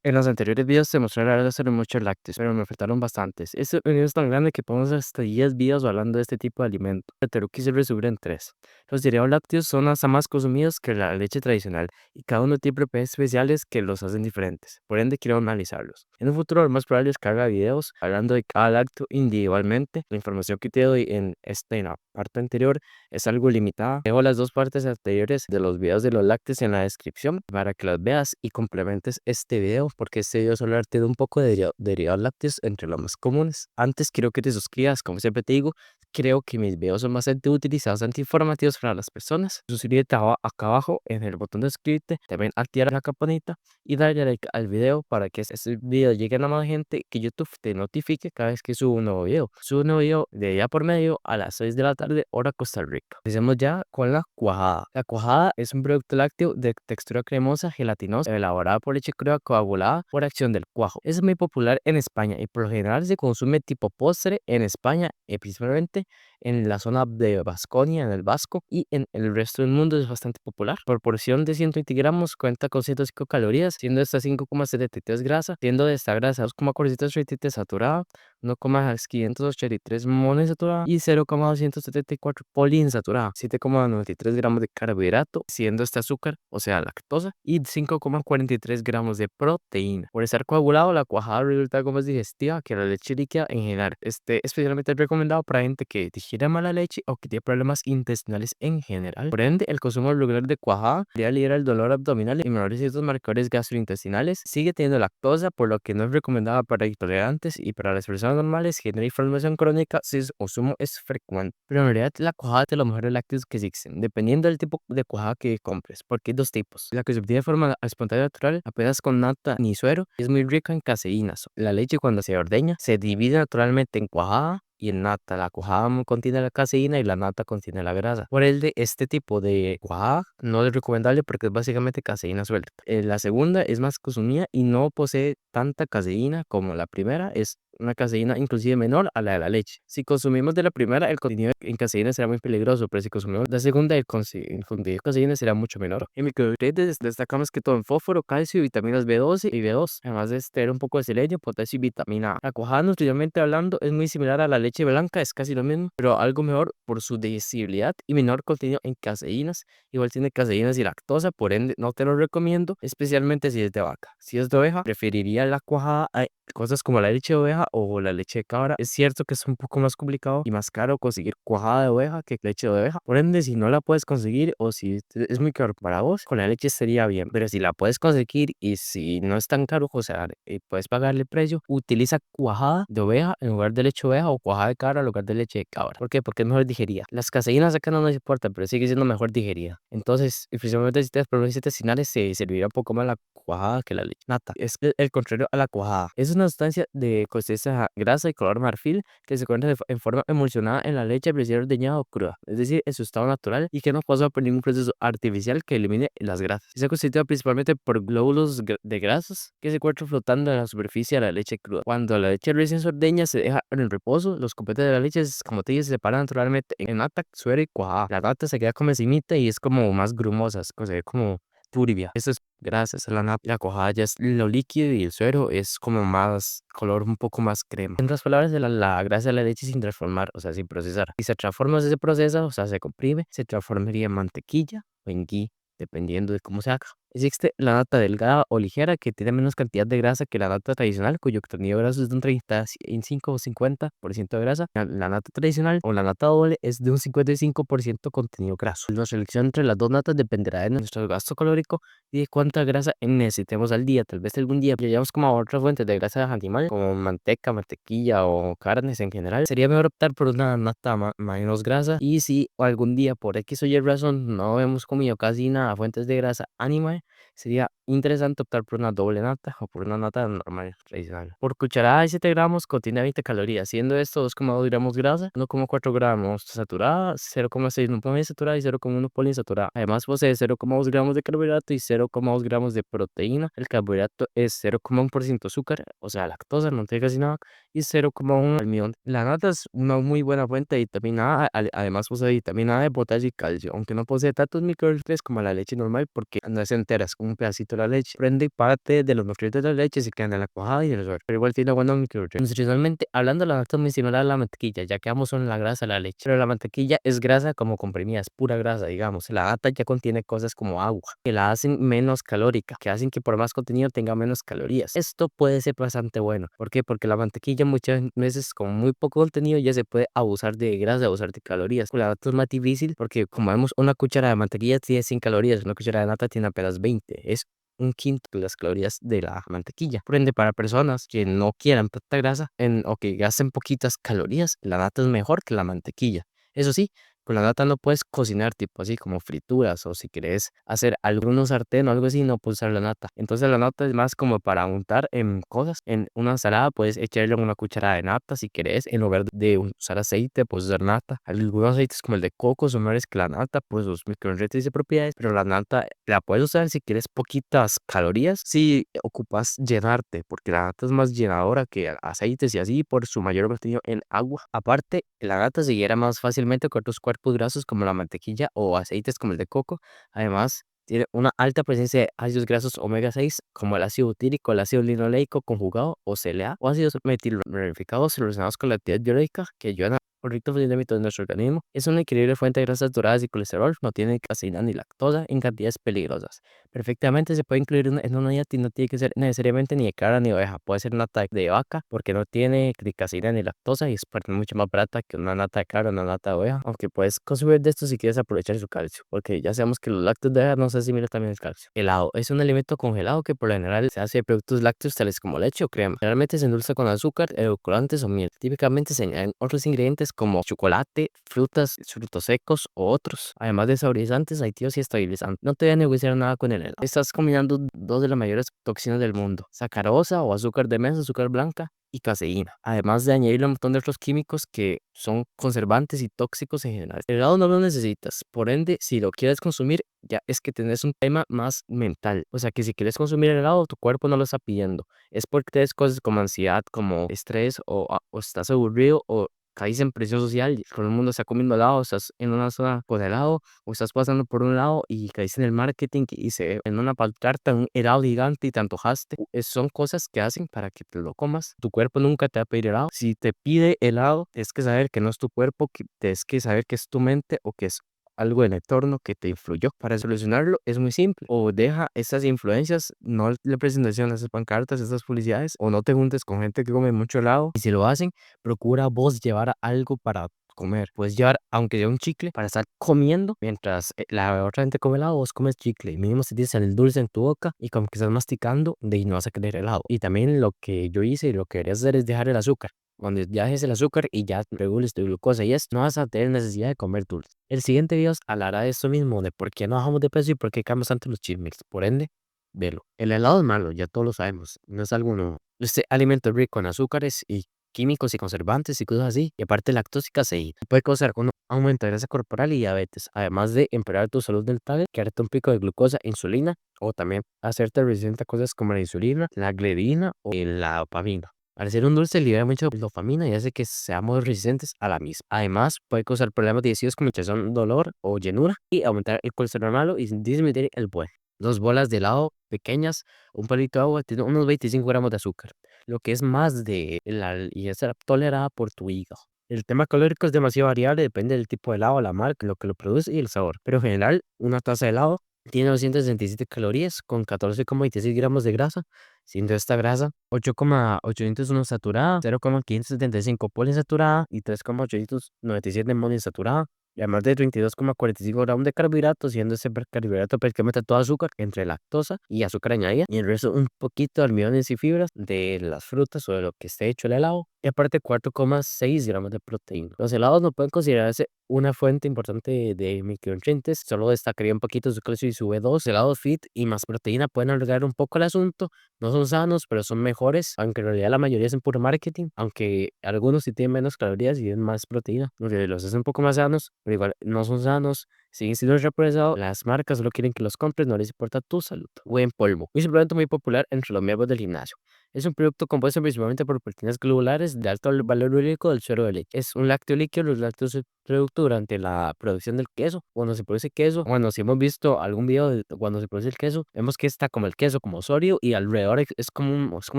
En los anteriores videos te mostré la verdad sobre muchos lácteos, pero me faltaron bastantes. Este video es tan grande que podemos hacer hasta 10 videos hablando de este tipo de alimento, pero te lo quise resumir en 3. Los derivados lácteos son hasta más consumidos que la leche tradicional y cada uno tiene propiedades especiales que los hacen diferentes. Por ende, quiero analizarlos. En un futuro, lo más probable es que haga videos hablando de cada lácteo individualmente. La información que te doy en la parte anterior es algo limitada. Dejo las dos partes anteriores de los videos de los lácteos en la descripción para que las veas y complementes este video, porque este video solo hablarte de un poco de derivados lácteos entre los más comunes. Antes quiero que te suscribas, como siempre te digo, creo que mis videos son bastante útiles y bastante informativos para las personas. Suscríbete acá abajo en el botón de suscribirte, también activar la campanita y darle like al video para que este video llegue a más gente, que YouTube te notifique cada vez que subo un nuevo video. Subo un nuevo video de día por medio a las 6 de la tarde, hora Costa Rica. Empecemos ya con la cuajada. La cuajada es un producto lácteo de textura cremosa, gelatinosa, elaborada por leche cruda coagulada por acción del cuajo. Es muy popular en España y por lo general se consume tipo postre en España, principalmente en la zona de Baskonia, en el Vasco, y en el resto del mundo es bastante popular. Por porción de 120 gramos cuenta con 105 calorías, siendo esta 5,73 grasa, siendo de esta grasa 2,433 saturada, 1,583 monoinsaturada y 0,274 poliinsaturada, 7,93 gramos de carbohidrato, siendo este azúcar, o sea, lactosa, y 5,43 gramos de proteína. Por estar coagulado, la cuajada resulta algo más digestiva que la leche líquida en general. Especialmente recomendado para gente que digiere mala leche o que tiene problemas intestinales en general. Por ende, el consumo regular de cuajada lidera el dolor abdominal y menores ciertos marcadores gastrointestinales. Sigue teniendo lactosa, por lo que no es recomendada para intolerantes, y para las personas normales genera inflamación crónica si su consumo es frecuente. Pero en realidad la cuajada es de los mejores lácteos que existen, dependiendo del tipo de cuajada que compres, porque hay dos tipos. La que se obtiene de forma espontánea natural, apenas con nata ni suero, es muy rica en caseínas. La leche, cuando se ordeña, se divide naturalmente en cuajada y en nata. La cuajada contiene la caseína y la nata contiene la grasa. Por ende, este tipo de cuajada no es recomendable porque es básicamente caseína suelta. La segunda es más consumida y no posee tanta caseína como la primera. Es una caseína inclusive menor a la de la leche. Si consumimos de la primera, el contenido en caseína será muy peligroso, pero si consumimos de la segunda, el contenido de caseína será mucho menor. En micronutrientes destacamos que todo en fósforo, calcio, vitaminas B12 y B2, además de tener un poco de selenio, potasio y vitamina A. La cuajada, nutricionalmente hablando, es muy similar a la leche blanca, es casi lo mismo, pero algo mejor por su digestibilidad y menor contenido en caseínas. Igual tiene caseínas y lactosa, por ende no te lo recomiendo, especialmente si es de vaca. Si es de oveja, preferiría la cuajada a cosas como la leche de oveja o la leche de cabra. Es cierto que es un poco más complicado y más caro conseguir cuajada de oveja que leche de oveja. Por ende, si no la puedes conseguir o si es muy caro para vos, con la leche estaría bien. Pero si la puedes conseguir y si no es tan caro, o sea, puedes pagarle precio, utiliza cuajada de oveja en lugar de leche de oveja o cuajada de cabra en lugar de leche de cabra. ¿Por qué? Porque es mejor digerida. Las caseínas acá no nos importan, pero sigue siendo mejor digerida. Entonces, principalmente si tienes problemas intestinales, se servirá un poco más la cuajada que la leche nata. Es el contrario a la cuajada. Es una sustancia de consistencia grasa y color marfil que se encuentra en forma emulsionada en la leche recién ordeñada o cruda, es decir, en su estado natural, y que no pasa por ningún proceso artificial que elimine las grasas. Está constituida principalmente por glóbulos de grasas que se encuentran flotando en la superficie de la leche cruda. Cuando la leche recién se ordeña se deja en el reposo, los componentes de la leche, como te dije, se separan naturalmente en nata, suero y cuajada. La nata se queda como encimita y es como más grumosa, se ve como turbia. Eso es grasas a la nata. La cuajada ya es lo líquido y el suero es como más color un poco más crema. En otras palabras, la grasa de la leche sin transformar, o sea, sin procesar. Si se transforma, si se procesa, o sea, se comprime, se transformaría en mantequilla o en ghee, dependiendo de cómo se haga. Existe la nata delgada o ligera, que tiene menos cantidad de grasa que la nata tradicional, cuyo contenido graso es de un 35 o 50% de grasa. La nata tradicional o la nata doble es de un 55% contenido graso. Nuestra elección entre las dos natas dependerá de nuestro gasto calórico y de cuánta grasa necesitemos al día. Tal vez algún día lleguemos como a otras fuentes de grasa animal, como manteca, mantequilla o carnes en general. Sería mejor optar por una nata menos grasa. Y si algún día por X o Y razón no hemos comido casi nada fuentes de grasa animal, sería interesante optar por una doble nata o por una nata normal, tradicional. Por cucharada de 7 gramos contiene 20 calorías, siendo esto 2,2 gramos grasa, 1,4 gramos saturada, 0,6 no poliinsaturada y 0,1 poliinsaturada. Además posee 0,2 gramos de carbohidrato y 0,2 gramos de proteína. El carbohidrato es 0,1% azúcar, o sea, lactosa, no tiene casi nada, y 0,1 almidón. La nata es una muy buena fuente de vitamina A, además posee vitamina A, de potasio y calcio, aunque no posee tantos micronutrientes como la leche normal porque no es entera, es como un pedacito de la leche. Prende parte de los nutrientes de la leche se quedan en la cuajada y en el suero, pero igual tiene buenos micronutrientes. Nutricionalmente hablando, la lactosa es muy similar a la mantequilla, ya que ambos son la grasa de la leche, pero la mantequilla es grasa como comprimida, es pura grasa, digamos. La nata ya contiene cosas como agua, que la hacen menos calórica, que hacen que por más contenido tenga menos calorías. Esto puede ser bastante bueno. ¿Por qué? Porque la mantequilla muchas veces con muy poco contenido ya se puede abusar de grasa, abusar de calorías. Con la nata es más difícil porque como vemos una cuchara de mantequilla tiene 100 calorías, una cuchara de nata tiene apenas 20. Es un quinto de las calorías de la mantequilla. Por ende, para personas que no quieran tanta grasa o que gasten poquitas calorías, la nata es mejor que la mantequilla. Eso sí, con la nata no puedes cocinar tipo así como frituras, o si quieres hacer algunos sartén o algo así, no puedes usar la nata. Entonces la nata es más como para untar en cosas. En una ensalada puedes echarle una cucharada de nata si quieres, en lugar de usar aceite, puedes usar nata. Algunos aceites como el de coco son mejores que la nata, pues sus micronutrientes y propiedades, pero la nata la puedes usar si quieres poquitas calorías, si ocupas llenarte, porque la nata es más llenadora que aceites y así por su mayor contenido en agua. Aparte, la nata se hiera más fácilmente con otros cuerpos grasos como la mantequilla o aceites como el de coco. Además, tiene una alta presencia de ácidos grasos omega 6 como el ácido butírico, el ácido linoleico conjugado o CLA o ácidos metilramificados relacionados con la actividad biológica que ayudan a correcto funcionamiento de nuestro organismo. Es una increíble fuente de grasas duradas y colesterol, no tiene caseína ni lactosa en cantidades peligrosas. Perfectamente se puede incluir en una dieta y no tiene que ser necesariamente ni de cabra ni de oveja. Puede ser nata de vaca porque no tiene ni caseína ni lactosa y es mucho más barata que una nata de cabra o una nata de oveja. Aunque puedes consumir de esto si quieres aprovechar su calcio, porque ya sabemos que los lácteos de oveja no se asimilan también el calcio. Helado es un alimento congelado que por lo general se hace de productos lácteos tales como leche o crema. Generalmente se endulza con azúcar, edulcorantes o miel. Típicamente se añaden otros ingredientes como chocolate, frutas, frutos secos o otros. Además de saborizantes, aditivos y estabilizantes. No te voy a negociar nada con el helado. Estás combinando dos de las mayores toxinas del mundo: sacarosa o azúcar de mesa, azúcar blanca y caseína, además de añadirle un montón de otros químicos que son conservantes y tóxicos en general. El helado no lo necesitas, por ende, si lo quieres consumir, ya es que tenés un tema más mental. O sea que si quieres consumir helado, tu cuerpo no lo está pidiendo. Es porque tienes cosas como ansiedad, como estrés, o estás aburrido, o caís en presión social, y todo el mundo está comiendo helado, estás en una zona con helado, o estás pasando por un lado y caíste en el marketing y se ve en una pancarta un helado gigante y te antojaste. Son cosas que hacen para que te lo comas. Tu cuerpo nunca te va a pedir helado. Si te pide helado, tienes que saber que no es tu cuerpo, que tienes que saber que es tu mente o que es algo en el entorno que te influyó. Para solucionarlo es muy simple: o deja esas influencias, no le prestes atención a esas pancartas, a esas publicidades, o no te juntes con gente que come mucho helado. Y si lo hacen, procura vos llevar algo para comer. Puedes llevar, aunque sea un chicle, para estar comiendo mientras la otra gente come helado, vos comes chicle. Y mínimo si tienes el dulce en tu boca y como que estás masticando, de ahí no vas a querer helado. Y también lo que yo hice y lo que deberías hacer es dejar el azúcar. Cuando ya dejes el azúcar y ya regules tu glucosa y esto, no vas a tener necesidad de comer dulce. El siguiente video hablará de esto mismo, de por qué no bajamos de peso y por qué cambiamos tanto los chismes. Por ende, velo. El helado es malo, ya todos lo sabemos, no es algo nuevo. Este alimento es rico en azúcares y químicos y conservantes y cosas así, y aparte lactosa y caseína. Puede causar un aumento de grasa corporal y diabetes, además de empeorar tu salud dental, crearte un pico de glucosa, insulina, o también hacerte resistente a cosas como la insulina, la glerina o la dopamina. Al ser un dulce libera mucha dopamina y hace que seamos resistentes a la misma. Además, puede causar problemas digestivos como hinchazón, dolor o llenura, y aumentar el colesterol malo y disminuir el buen. Dos bolas de helado pequeñas, un palito de agua, tiene unos 25 gramos de azúcar, lo que es más de y es tolerada por tu hígado. El tema calórico es demasiado variable, depende del tipo de helado, la marca, lo que lo produce y el sabor. Pero en general, una taza de helado tiene 267 calorías con 14,26 gramos de grasa, siendo esta grasa 8,801 saturada, 0,575 poliinsaturada y 3,897 monoinsaturada. Y además de 32,45 gramos de carbohidratos, siendo ese carbohidrato prácticamente todo azúcar, entre lactosa y azúcar añadida, y el resto un poquito de almidones y fibras de las frutas o de lo que esté hecho el helado, y aparte 4,6 gramos de proteína. Los helados no pueden considerarse una fuente importante de micronutrientes, solo destacaría un poquito su calcio y su B2. Helados fit y más proteína pueden alargar un poco el asunto, no son sanos, pero son mejores, aunque en realidad la mayoría es en puro marketing, aunque algunos sí tienen menos calorías y tienen más proteína, los hacen un poco más sanos, pero igual no son sanos Siguen siendo reemplazados, las marcas solo quieren que los compres, no les importa tu salud. Buen polvo. Un suplemento muy popular entre los miembros del gimnasio. Es un producto compuesto principalmente por proteínas globulares de alto valor úrico del suero de leche. Es un lácteo líquido, los lácteos se producen durante la producción del queso. Cuando se produce queso, bueno, si hemos visto algún video de cuando se produce el queso, vemos que está como el queso, como sólido, y alrededor es como, es como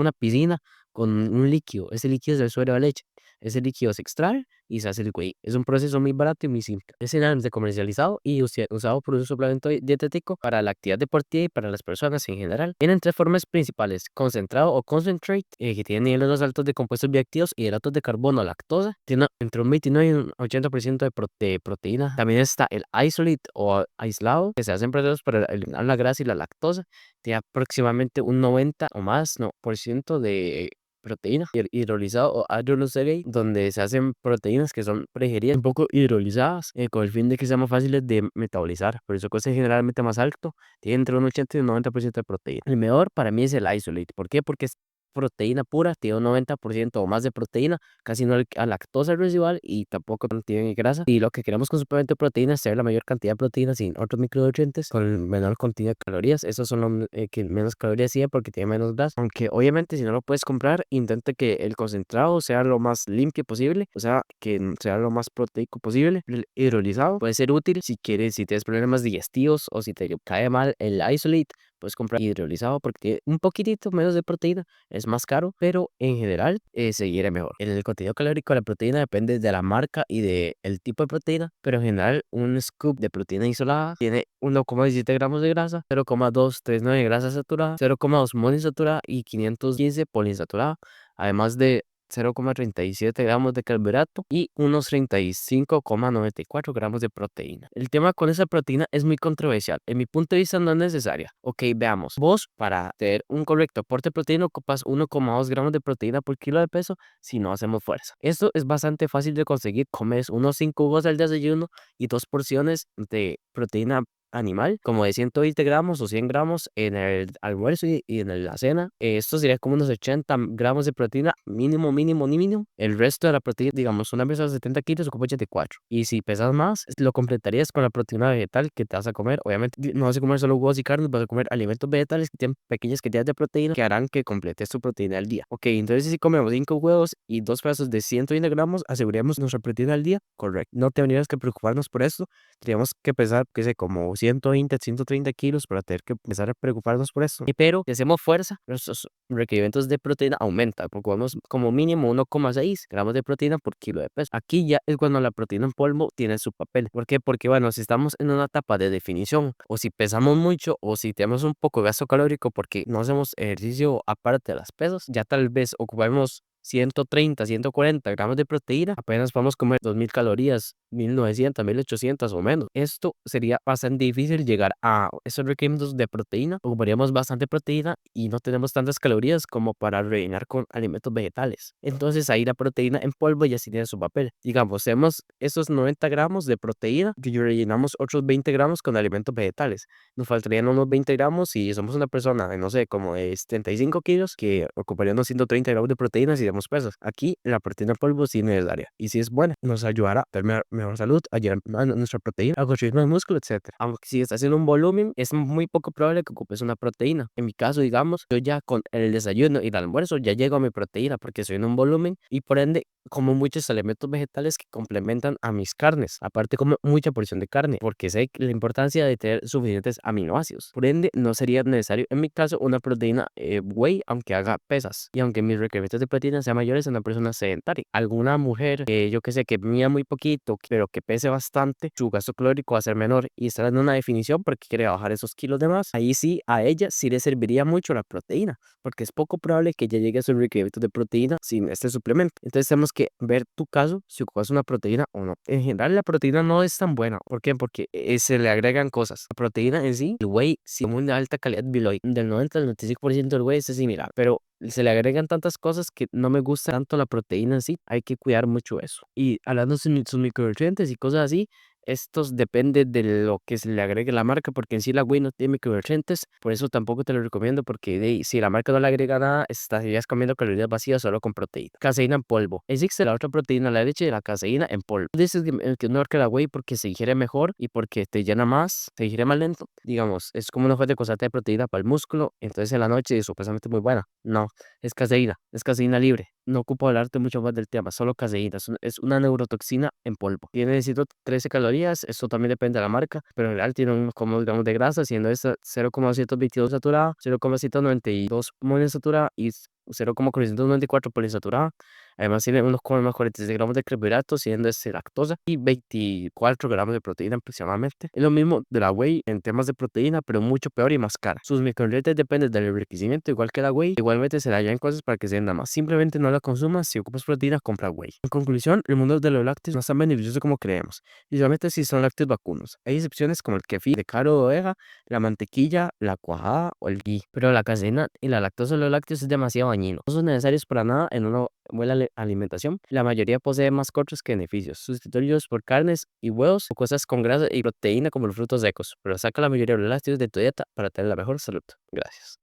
una piscina con un líquido. Ese líquido es el suero de leche. Ese líquido se extrae y se hace el whey. Es un proceso muy barato y muy simple. Es generalmente comercializado y usado por un suplemento dietético para la actividad deportiva y para las personas en general. Tienen tres formas principales: concentrado o concentrate, que tiene niveles más altos de compuestos bioactivos, hidratos de carbono, lactosa, tiene entre un 29 y un 80% de proteína. También está el isolate o aislado, que se hacen procesos para eliminar la grasa y la lactosa. Tiene aproximadamente un 90 o más, no, por ciento de proteína hidrolizado o hydrolyzed, donde se hacen proteínas que son predigeridas, un poco hidrolizadas, con el fin de que sean más fáciles de metabolizar. Por eso cuesta generalmente más alto, tiene entre un 80 y un 90% de proteína. El mejor para mí es el isolate. ¿Por qué? Porque es proteína pura, tiene un 90% o más de proteína, casi no a lactosa residual y tampoco tiene grasa. Y lo que queremos con suplemento de proteína es tener la mayor cantidad de proteína sin otros micronutrientes con el menor contenido de calorías. Esos son los que menos calorías tienen porque tiene menos grasa. Aunque obviamente si no lo puedes comprar, intenta que el concentrado sea lo más limpio posible, o sea, que sea lo más proteico posible. El hidrolizado puede ser útil si quieres, si tienes problemas digestivos o si te cae mal el isolate, puedes comprar hidrolizado porque tiene un poquitito menos de proteína, es más caro, pero en general seguirá mejor. El contenido calórico de la proteína depende de la marca y del tipo de proteína, pero en general un scoop de proteína isolada tiene 1,17 gramos de grasa, 0,239 de grasa saturada, 0,2 monoinsaturada y 515 poliinsaturada, además de 0,37 gramos de carbohidrato y unos 35,94 gramos de proteína. El tema con esa proteína es muy controversial. En mi punto de vista no es necesaria. Ok, veamos. Vos, para tener un correcto aporte de proteína, ocupas 1,2 gramos de proteína por kilo de peso si no hacemos fuerza. Esto es bastante fácil de conseguir. Comes unos 5 huevos al desayuno y 2 porciones de proteína animal, como de 120 gramos o 100 gramos en el almuerzo y en la cena. Esto sería como unos 80 gramos de proteína mínimo, mínimo, mínimo. El resto de la proteína, digamos, una pesa de 70 kilos, ocupa 84. Y si pesas más, lo completarías con la proteína vegetal que te vas a comer. Obviamente, no vas a comer solo huevos y carnes, vas a comer alimentos vegetales que tienen pequeñas cantidades de proteína que harán que completes tu proteína al día. Ok, entonces si comemos 5 huevos y 2 pedazos de 120 gramos, aseguramos nuestra proteína al día. Correcto. No tendríamos que preocuparnos por esto. Tendríamos que pesar, qué sé, como 120, 130 kilos para tener que empezar a preocuparnos por esto. Pero si hacemos fuerza, nuestros requerimientos de proteína aumentan, porque vamos como mínimo 1,6 gramos de proteína por kilo de peso. Aquí ya es cuando la proteína en polvo tiene su papel. ¿Por qué? Porque bueno, si estamos en una etapa de definición, o si pesamos mucho, o si tenemos un poco de gasto calórico porque no hacemos ejercicio aparte de las pesas, ya tal vez ocupamos 130, 140 gramos de proteína, apenas podemos comer 2000 calorías, 1900, 1800 o menos. Esto sería bastante difícil llegar a esos requerimientos de proteína. Ocuparíamos bastante proteína y no tenemos tantas calorías como para rellenar con alimentos vegetales. Entonces ahí la proteína en polvo ya sí tiene su papel. Digamos, tenemos esos 90 gramos de proteína que rellenamos otros 20 gramos con alimentos vegetales. Nos faltarían unos 20 gramos si somos una persona de, no sé, como de 75 kilos, que ocuparía unos 130 gramos de proteína si damos pesos. Aquí la proteína en polvo sí es necesaria y si es buena, nos ayudará a tener mejor salud, ayudar a nuestra proteína a construir más músculo, etcétera. Aunque si estás haciendo un volumen, es muy poco probable que ocupes una proteína. En mi caso, digamos, yo ya con el desayuno y el almuerzo ya llego a mi proteína porque soy en un volumen y por ende como muchos elementos vegetales que complementan a mis carnes. Aparte como mucha porción de carne porque sé la importancia de tener suficientes aminoácidos. Por ende, no sería necesario en mi caso una proteína whey aunque haga pesas y aunque mis requerimientos de proteína sean mayores en una persona sedentaria. Alguna mujer yo que sé que mía muy poquito pero que pese bastante, su gasto calórico va a ser menor y estará en una definición porque quiere bajar esos kilos de más. Ahí sí, a ella sí le serviría mucho la proteína porque es poco probable que ella llegue a sus requerimientos de proteína sin este suplemento. Entonces tenemos que ver tu caso si ocupas una proteína o no. En general la proteína no es tan buena. ¿Por qué? Porque se le agregan cosas. La proteína en sí, el whey, si es muy de alta calidad biloide, del 90 al 95% del whey es similar, pero se le agregan tantas cosas que no me gusta tanto la proteína en sí. Hay que cuidar mucho eso. Y hablando de sus micronutrientes y cosas así, Estos depende de lo que se le agregue a la marca, porque en sí la whey no tiene micronutrientes, por eso tampoco te lo recomiendo, porque si la marca no le agrega nada, estarías comiendo calorías vacías solo con proteína. Caseína en polvo. Existe la otra proteína, la leche, y la caseína en polvo. Dices que es mejor que la whey porque se digiere mejor y porque te llena más, se digiere más lento. Digamos, es como una fuente constante de proteína para el músculo, entonces en la noche es supuestamente muy buena. No, es caseína libre. No ocupo hablarte mucho más del tema, solo caseína. Es una neurotoxina en polvo. Tiene, necesito 13 calorías, eso también depende de la marca, pero en realidad tiene unos como gramos de grasa, siendo esta 0,122 saturada, 0,192 monoinsaturada y 0,494 poliinsaturada. Además tiene unos como más 46 gramos de carbohidratos, siendo este lactosa, y 24 gramos de proteína aproximadamente. Es lo mismo de la whey en temas de proteína, pero mucho peor y más cara. Sus micronutrientes dependen del enriquecimiento, igual que la whey. Igualmente se le añaden cosas para que se venda más. Simplemente no la consumas. Si ocupas proteína, compra whey. En conclusión, el mundo de los lácteos no es tan beneficioso como creemos, y solamente si son lácteos vacunos. Hay excepciones como el kefir de caro o oveja, la mantequilla, la cuajada o el ghee, pero la caseína y la lactosa de los lácteos es demasiado dañino. No son necesarios para nada en una buena alimentación. La mayoría posee más contras que beneficios. Sustituyos por carnes y huevos o cosas con grasa y proteína como los frutos secos, pero saca la mayoría de los lácteos de tu dieta para tener la mejor salud. Gracias.